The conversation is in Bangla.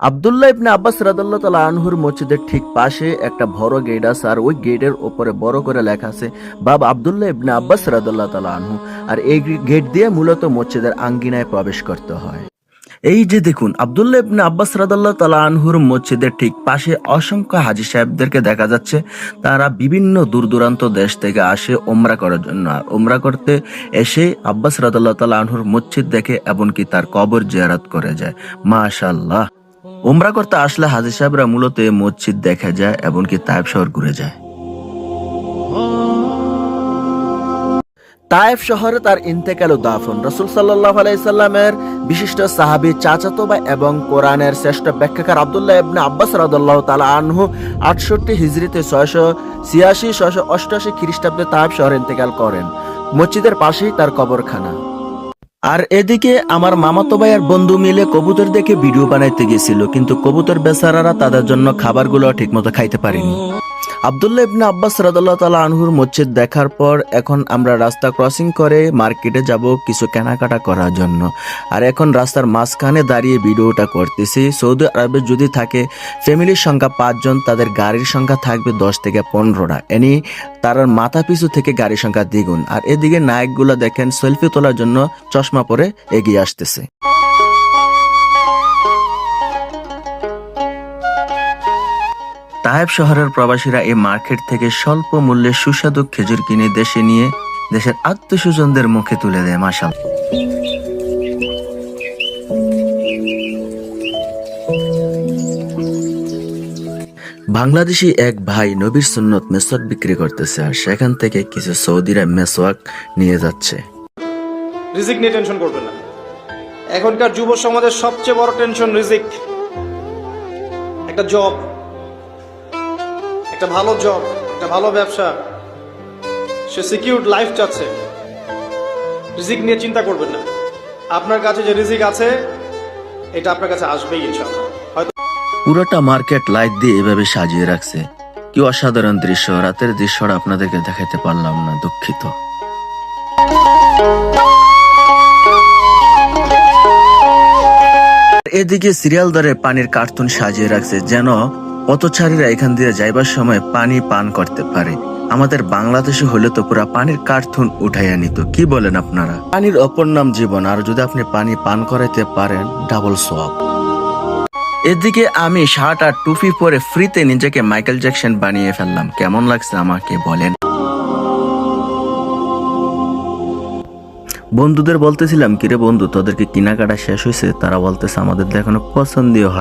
আব্দুল্লাহ ইবনে আব্বাস রাদিয়াল্লাহু তাআলা আনহুর মসজিদের ঠিক পাশে একটা বড় গেট আছে, আর ওই গেটের উপরে বড় করে লেখা আছে বাব আব্দুল্লাহ ইবনে আব্বাস রাদিয়াল্লাহু তাআলা আনহু। আর এই গেট দিয়ে মূলত মসজিদের আঙ্গিনায় প্রবেশ করতে হয়। এই যে দেখুন, আব্দুল্লাহ ইবনে আব্বাস রাদিয়াল্লাহু তাআলা আনহুর মসজিদের ঠিক পাশে অসংখ্য হাজী সাহেবদেরকে দেখা যাচ্ছে। তারা বিভিন্ন দূর দূরান্ত দেশ থেকে আসে ওমরা করার জন্য। আর ওমরা করতে এসে আব্বাস রাদিয়াল্লাহু তাআলা আনহুর মসজিদ দেখে, এমনকি তার কবর জিয়ারত করে যায়। মাশাআল্লাহ। ওমরা করতে আসলে হাজী সাহেবরা মূলত এই মসজিদ দেখা যায়, এমনকি তায়েফ শহর ঘুরে যায়। তায়েফ শহরে তার ইন্তেকাল ও দাফন রাসূল সাল্লাল্লাহু আলাইহি সাল্লামের বিশিষ্ট সাহাবী, চাচাতো ভাই এবং কোরআনের শ্রেষ্ঠ ব্যাখ্যাকার আব্দুল্লাহ ইবনে আব্বাস রাদিয়াল্লাহু তাআলা আনহু 68 হিজরিতে 686 688 খ্রিস্টাব্দে তায়েফ শহরে ইন্তেকাল করেন। মসজিদের পাশেই তার কবরখানা। আর এদিকে আমার মামাতো ভাইয়ের বন্ধু মিলে কবুতর দেখে ভিডিও বানাইতে গেছিল, কিন্তু কবুতর বেচারারা তাদের জন্য খাবারগুলো ঠিকমতো খাইতে পারেনি। আব্দুল্লাহ ইবনে আব্বাস রাদিয়াল্লাহু তাআলা আনহুর মসজিদ দেখার পর এখন আমরা রাস্তা ক্রসিং করে মার্কেটে যাব কিছু কেনাকাটা করার জন্য। আর এখন রাস্তার মাঝখানে দাঁড়িয়ে ভিডিওটা করতেছি। সৌদি আরবে যদি থাকে ফ্যামিলির সংখ্যা 5 জন, তাদের গাড়ির সংখ্যা থাকবে 10 থেকে 15টা। এনি তার মাথা পিছু থেকে গাড়ির সংখ্যা দ্বিগুণ। আর এদিকে নায়কগুলো দেখেন সেলফি তোলার জন্য চশমা পরে এগিয়ে আসতেছে। তায়েফ শহরের প্রবাসীরা এই মার্কেট থেকে স্বল্প মূল্যে সুস্বাদু খেজুর কিনে দেশে নিয়ে দেশের আত্মীয়স্বজনদের মুখে তুলে দেয়। মাশাআল্লাহ। বাংলাদেশি এক ভাই নবীর সুন্নত মেসওয়াক বিক্রি করতেছে, আর সেখান থেকে কিছু সৌদিরা মেসওয়াক নিয়ে যাচ্ছে। রিজিক নিয়ে টেনশন করবেন না। এখনকার যুব সমাজের সবচেয়ে বড় টেনশন রিজিক। একটা জব, একটা ভালো জব, একটা ভালো ব্যবসা, সে সিকিউরড লাইফ চাচ্ছে। রিজিক নিয়ে চিন্তা করবেন না। আপনার কাছে যে রিজিক আছে এটা আপনার কাছে আসবেই ইনশাআল্লাহ। হয়তো পুরোটা মার্কেট লাইট দিয়ে এভাবে সাজিয়ে রাখছে। কি অসাধারণ দৃশ্য! রাতের দৃশ্যটা আপনাদেরকে দেখাতে পারলাম না, দুঃখিত। এদিকে সিরিয়াল ধরে পানির কার্টুন সাজিয়ে রাখছে, যেন পথচারীরা এখান দিয়ে যাইবার সময় পানি পান করতে পারে। আমাদের বাংলাদেশে হলে তো পুরা পানির কার্টুন উঠাইয়া নিত। কি বলেন আপনারা? পানির অপর নাম জীবন, আর যদি আপনি পানি পান করাইতে পারেন ডাবল সোয়াব। এদিকে আমি শার্ট আর টুপি পরে ফ্রিতে নিজেকে মাইকেল জ্যাকসন বানিয়ে ফেললাম। কেমন লাগছে আমাকে বলেন। বন্ধুদের বলতেছিলাম, কিরে বন্ধু তোদেরকে কেনাকাটা শেষ হয়েছে? তারা বলতেছে আমাদের এখনো পছন্দই হয়।